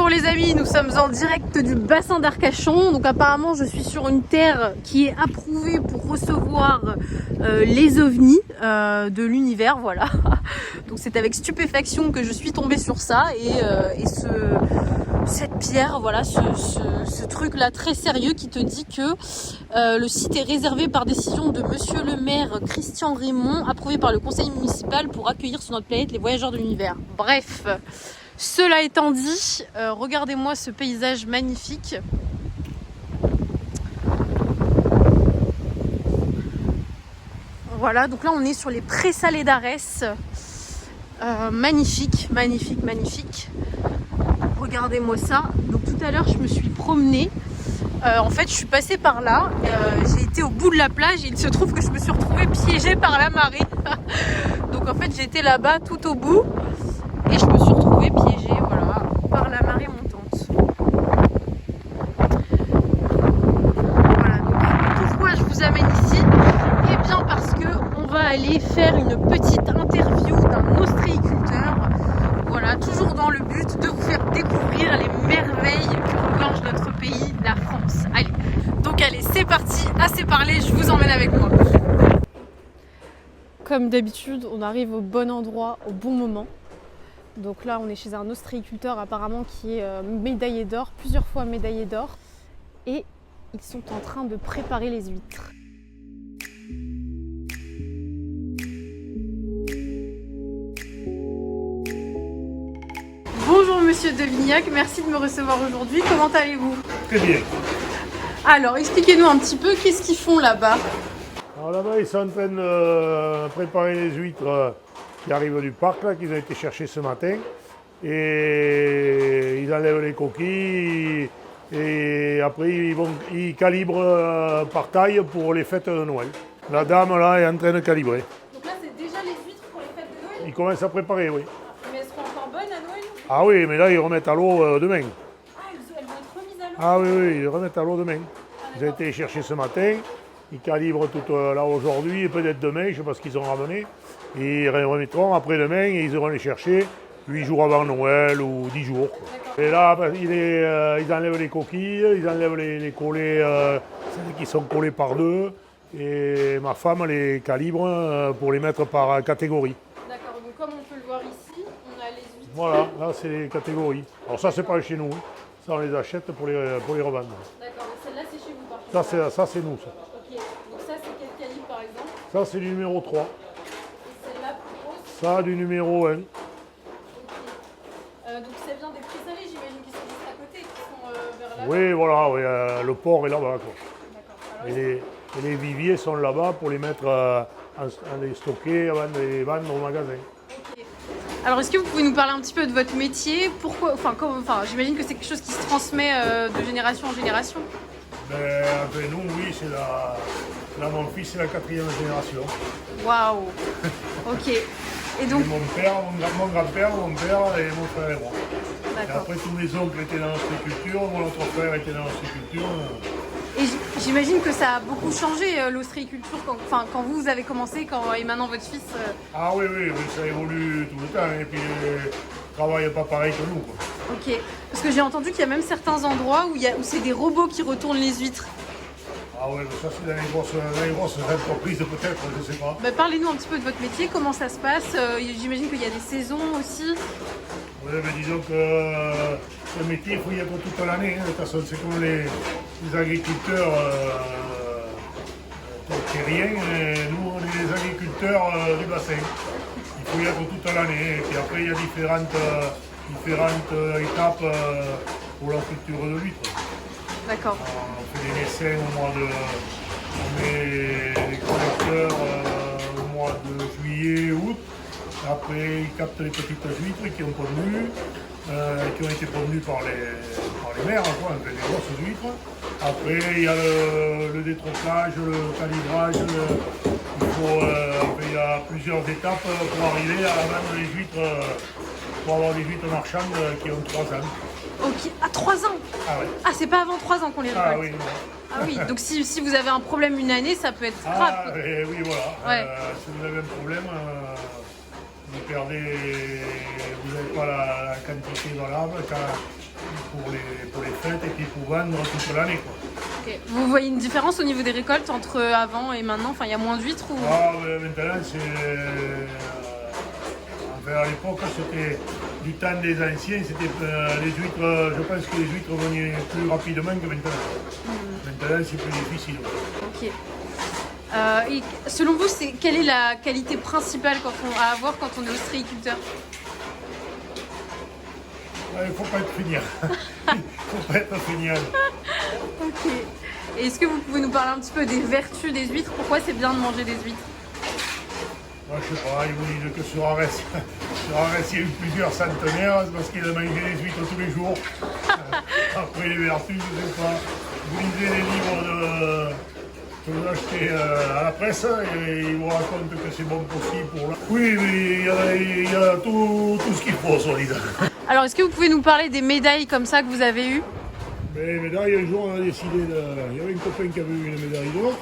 Bonjour les amis, nous sommes en direct du bassin d'Arcachon. Donc apparemment je suis sur une terre qui est approuvée pour recevoir les ovnis de l'univers, voilà. Donc c'est avec stupéfaction que je suis tombée sur ça et cette pierre, voilà, ce truc là très sérieux qui te dit que le site est réservé par décision de monsieur le maire Christian Raymond, approuvé par le conseil municipal pour accueillir sur notre planète les voyageurs de l'univers. Bref, cela étant dit, regardez-moi ce paysage magnifique. Voilà, donc là on est sur les prés salés d'Arès. Magnifique, magnifique, magnifique. Regardez-moi ça. Donc tout à l'heure je me suis promenée. En fait je suis passée par là. J'ai été au bout de la plage et il se trouve que je me suis retrouvée piégée par la marée. Donc en fait j'étais là-bas tout au bout. Et je me suis retrouvée piégée, voilà, par la marée montante. Voilà, donc pourquoi je vous amène ici? Eh bien parce que on va aller faire une petite interview d'un ostréiculteur. Voilà, toujours dans le but de vous faire découvrir les merveilles que regorge notre pays, la France. Allez, donc allez, c'est parti, assez parlé, je vous emmène avec moi. Comme d'habitude, on arrive au bon endroit, au bon moment. Donc là, on est chez un ostréiculteur apparemment qui est médaillé d'or, plusieurs fois médaillé d'or. Et ils sont en train de préparer les huîtres. Bonjour Monsieur Devignac, merci de me recevoir aujourd'hui. Comment allez-vous? Très bien. Alors, expliquez-nous un petit peu, qu'est-ce qu'ils font là-bas? Alors là-bas, ils sont en train de préparer les huîtres qui arrivent du parc, là, qu'ils ont été chercher ce matin. Et ils enlèvent les coquilles et après ils calibrent par taille pour les fêtes de Noël. La dame là est en train de calibrer. Donc là, c'est déjà les huîtres pour les fêtes de Noël? Ils commencent à préparer, oui. Mais elles seront encore bonnes à Noël? Ah oui, mais là ils remettent à l'eau demain. Ah, elles vont être remises à l'eau? Ah oui, oui, ils remettent à l'eau demain. Ils ont été les chercher ce matin. Ils calibrent tout là aujourd'hui et peut-être demain, je ne sais pas ce qu'ils ont ramené. Et ils remettront après-demain et ils iront les chercher 8 jours avant Noël ou 10 jours. Et là, ils enlèvent les coquilles, ils enlèvent les collets qui sont collés par deux. Et ma femme les calibre pour les mettre par catégorie. D'accord, donc comme on peut le voir ici, on a les huîtres. Voilà, là c'est les catégories. Alors ça c'est pas chez nous, ça on les achète pour les revendre. D'accord, mais celle-là c'est chez vous par contre. Ça c'est nous ça. Ok, donc ça c'est quel calibre par exemple? Ça c'est du numéro 3. Et celle-là plus grosse? Ça du numéro 1. Ok. Donc ça vient des prés salés, j'imagine qu'ils sont juste à côté, qui sont vers là. Oui, voilà, oui, le port est là-bas. D'accord. Alors, Et les viviers sont là-bas pour les mettre à les stocker avant de les vendre au magasin. ok. Alors est-ce que vous pouvez nous parler un petit peu de votre métier? Pourquoi, j'imagine que c'est quelque chose qui se transmet de génération en génération. Ben, nous, oui, c'est là, mon fils, c'est la 4e génération. Waouh. Ok. Et donc, Et mon père, mon grand-père, mon père et mon frère et moi. Et d'accord. après, tous mes oncles étaient dans l'ostréiculture, mon autre frère était dans l'ostréiculture. Et j'imagine que ça a beaucoup changé l'ostréiculture quand vous avez commencé, et maintenant votre fils. Ah oui, ça évolue tout le temps, et puis le travail n'est pas pareil que nous, quoi. Ok. Parce que j'ai entendu qu'il y a même certains endroits où c'est des robots qui retournent les huîtres. Ah oui, mais ça c'est dans les grosses entreprises peut-être, je ne sais pas. Bah, parlez-nous un petit peu de votre métier, comment ça se passe. J'imagine qu'il y a des saisons aussi. Oui, mais disons que ce métier, il faut y être toute l'année. De toute façon, c'est comme les agriculteurs terriens. Nous, on est les agriculteurs du bassin. Il faut y être toute l'année. Et puis après, il y a différentes étapes pour la culture de l'huître. D'accord. On fait des naissains on met les collecteurs au mois de juillet, août. Après, ils captent les petites huîtres qui ont pondu, qui ont été pondues par les mères, quoi, les grosses huîtres. Après, il y a le détroplage, le calibrage. Il y a plusieurs étapes pour arriver à vendre les huîtres, pour avoir des huîtres marchandes qui ont 3 ans. Ok, à 3 ans. Ah ouais. Ah, c'est pas avant 3 ans qu'on les récolte. Ah oui, non. Ah oui, donc si vous avez un problème une année, ça peut être grave. Ah, et oui, voilà. Ouais. Si vous avez un problème, vous vous n'avez pas la quantité valable pour les fêtes et puis pour vendre toute l'année, quoi. Ok. Vous voyez une différence au niveau des récoltes entre avant et maintenant? Enfin, il y a moins d'huîtres ou... Ah, maintenant, enfin, à l'époque, c'était du temps des anciens, c'était les huîtres, je pense que les huîtres venaient plus rapidement que maintenant. Maintenant, c'est plus difficile. Ok. Et selon vous, quelle est la qualité principale à avoir quand on est ostréiculteur? Il ne faut pas être feignant. Il ne faut pas être feignant. Ok. Et est-ce que vous pouvez nous parler un petit peu des vertus des huîtres? Pourquoi c'est bien de manger des huîtres? Moi, je sais pas, ils vous disent que sur Arès, il y a eu plusieurs centenaires, c'est parce qu'il a mangé des huîtres tous les jours. Après les vertus, je ne sais pas. Vous lisez les livres que vous achetez à la presse et ils vous racontent que c'est bon pour ci, pour là. Oui, mais il y a tout ce qu'il faut, solide. Alors, est-ce que vous pouvez nous parler des médailles comme ça que vous avez eues? Mais médailles, un jour, on a décidé il y avait un copain qui avait eu une médaille d'or.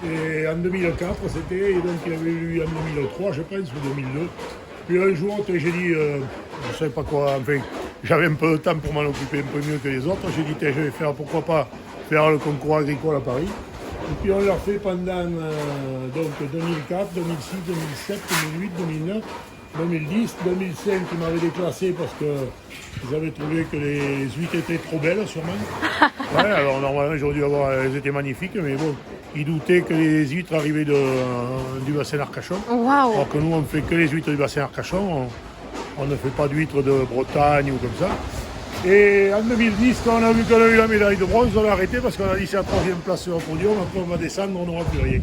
Et en 2004, c'était, et donc il avait eu en 2003, je pense, ou 2002. Puis un jour, j'ai dit, je ne savais pas quoi, enfin, j'avais un peu de temps pour m'en occuper un peu mieux que les autres. J'ai dit, je vais faire, pourquoi pas, faire le concours agricole à Paris. Et puis on l'a fait pendant donc 2004, 2006, 2007, 2008, 2009, 2010, 2005, ils m'avaient déclassé parce qu'ils avaient trouvé que les huîtres étaient trop belles, sûrement. Ouais, alors normalement, j'aurais dû avoir, elles étaient magnifiques, mais bon, ils doutaient que les huîtres arrivaient du bassin d'Arcachon. Waouh! Alors que nous, on ne fait que les huîtres du bassin d'Arcachon, on ne fait pas d'huîtres de Bretagne ou comme ça. Et en 2010, quand on a vu qu'on a eu la médaille de bronze, on a arrêté parce qu'on a dit c'est la 3e place sur le podium, après on va descendre, on n'aura plus rien.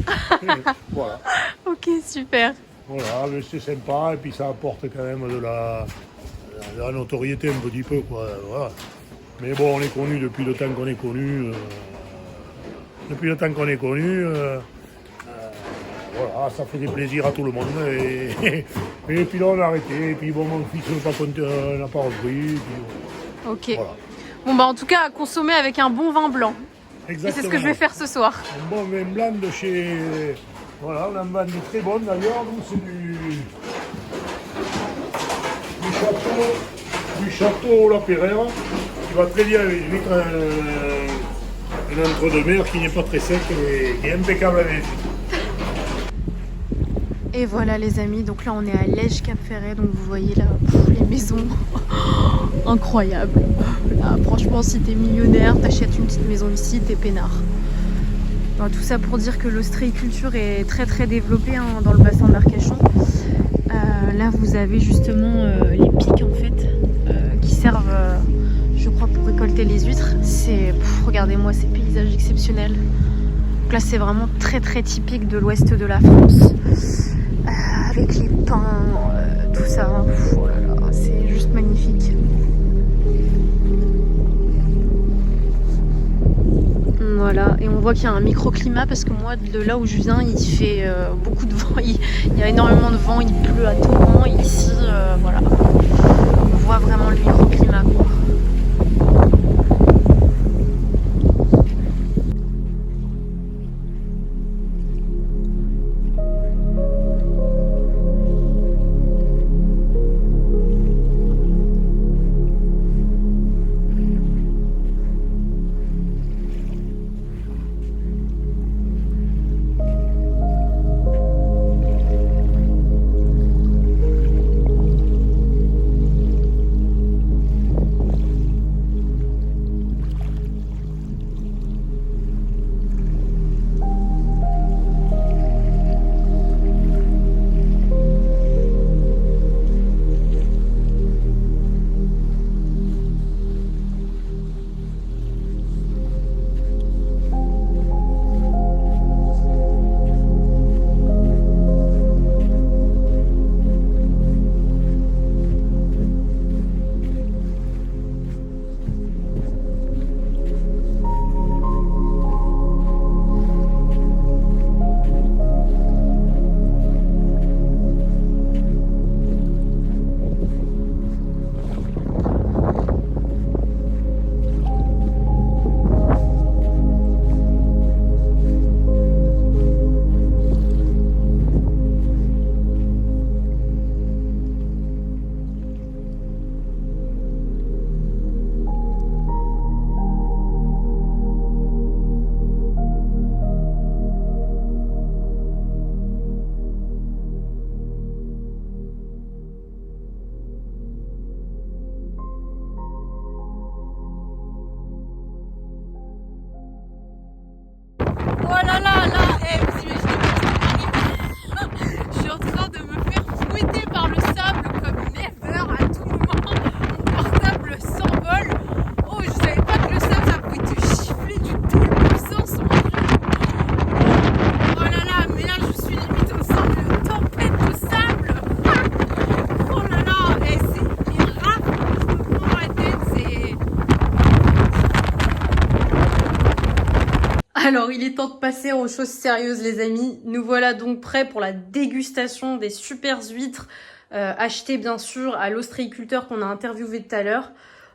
Voilà. Ok, super. Voilà, mais c'est sympa et puis ça apporte quand même de la notoriété un petit peu, quoi. Voilà. Mais bon, on est connu depuis le temps qu'on est connu. Voilà, ça faisait plaisir à tout le monde. Et puis là, on a arrêté. Et puis bon, mon fils n'a pas repris. Ok. Voilà. Bon, bah en tout cas, à consommer avec un bon vin blanc. Exactement. Et c'est ce que je vais faire ce soir. Un bon vin blanc de chez... Voilà, on en vend du très bon d'ailleurs. Nous, c'est du château La Perrère, qui va très bien avec un entre-deux-mer qui n'est pas très sec et qui est impeccable avec. Et voilà les amis, donc là on est à Lège-Cap-Ferret, donc vous voyez là les maisons incroyables. Là, franchement, si t'es millionnaire, t'achètes une petite maison ici, t'es peinard. Bon, tout ça pour dire que l'ostréiculture est très très développée dans le bassin d'Arcachon. Là vous avez justement les pics en fait qui servent, je crois, pour récolter les huîtres. Regardez-moi ces paysages exceptionnels. Donc là c'est vraiment très très typique de l'ouest de la France. Avec les pins, tout ça, oh là là, c'est juste magnifique. Voilà, et on voit qu'il y a un microclimat parce que moi, de là où je viens, il fait beaucoup de vent, il y a énormément de vent, il pleut à torrent, ici, voilà, on voit vraiment le microclimat, quoi. Alors, il est temps de passer aux choses sérieuses, les amis. Nous voilà donc prêts pour la dégustation des super huîtres achetées, bien sûr, à l'ostréiculteur qu'on a interviewé tout à l'heure.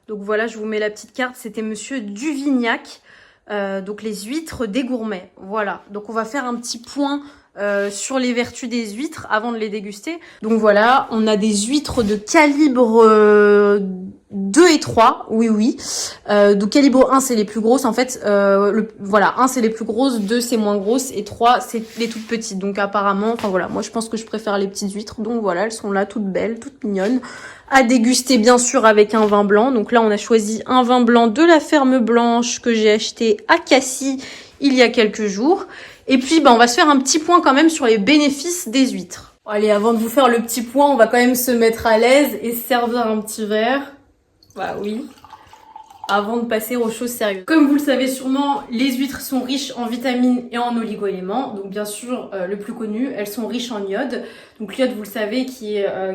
Donc voilà, je vous mets la petite carte. C'était Monsieur Duvignac. Donc les huîtres des gourmets. Voilà. Donc on va faire un petit point sur les vertus des huîtres avant de les déguster. Donc voilà, on a des huîtres de calibre 2 et 3, oui. Donc calibre 1 c'est les plus grosses en fait. Voilà, 1 c'est les plus grosses, 2 c'est moins grosses et 3 c'est les toutes petites. Donc apparemment, enfin voilà, moi je pense que je préfère les petites huîtres. Donc voilà, elles sont là toutes belles, toutes mignonnes. À déguster bien sûr avec un vin blanc. Donc là on a choisi un vin blanc de la Ferme Blanche que j'ai acheté à Cassis il y a quelques jours. Et puis on va se faire un petit point quand même sur les bénéfices des huîtres. Allez, avant de vous faire le petit point, on va quand même se mettre à l'aise et se servir un petit verre. Bah oui, avant de passer aux choses sérieuses. Comme vous le savez sûrement, les huîtres sont riches en vitamines et en oligo-éléments. Donc bien sûr, le plus connu, elles sont riches en iode. Donc l'iode, vous le savez, qui a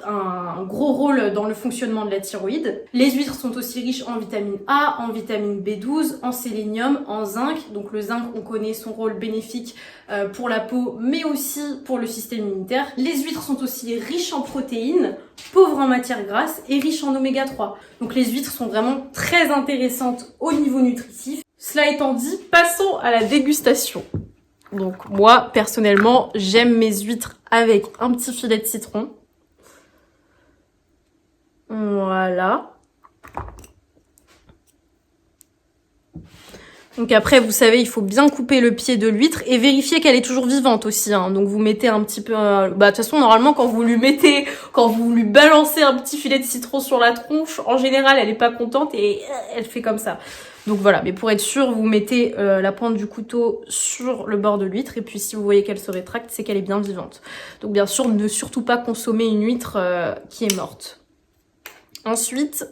un gros rôle dans le fonctionnement de la thyroïde. Les huîtres sont aussi riches en vitamine A, en vitamine B12, en sélénium, en zinc. Donc le zinc, on connaît son rôle bénéfique pour la peau, mais aussi pour le système immunitaire. Les huîtres sont aussi riches en protéines, pauvres en matières grasses et riches en oméga 3. Donc les huîtres sont vraiment très intéressantes au niveau nutritif. Cela étant dit, passons à la dégustation. Donc moi, personnellement, j'aime mes huîtres avec un petit filet de citron. Voilà. Donc après, vous savez, il faut bien couper le pied de l'huître et vérifier qu'elle est toujours vivante aussi. Hein. Donc vous mettez un petit peu... de toute façon, normalement, quand vous lui balancez un petit filet de citron sur la tronche, en général, elle est pas contente et elle fait comme ça. Donc voilà, mais pour être sûr, vous mettez la pointe du couteau sur le bord de l'huître et puis si vous voyez qu'elle se rétracte, c'est qu'elle est bien vivante. Donc bien sûr, ne surtout pas consommer une huître qui est morte. Ensuite...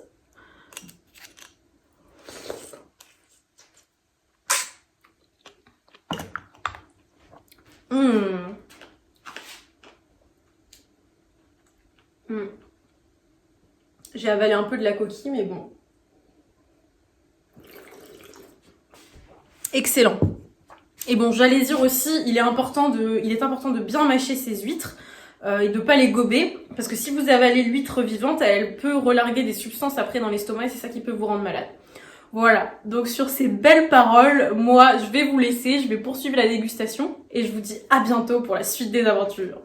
J'ai avalé un peu de la coquille, mais bon. Excellent. Et bon, j'allais dire aussi, il est important de bien mâcher ses huîtres et de pas les gober, parce que si vous avalez l'huître vivante, elle peut relarguer des substances après dans l'estomac et c'est ça qui peut vous rendre malade. Voilà, donc sur ces belles paroles, moi je vais vous laisser, je vais poursuivre la dégustation et je vous dis à bientôt pour la suite des aventures.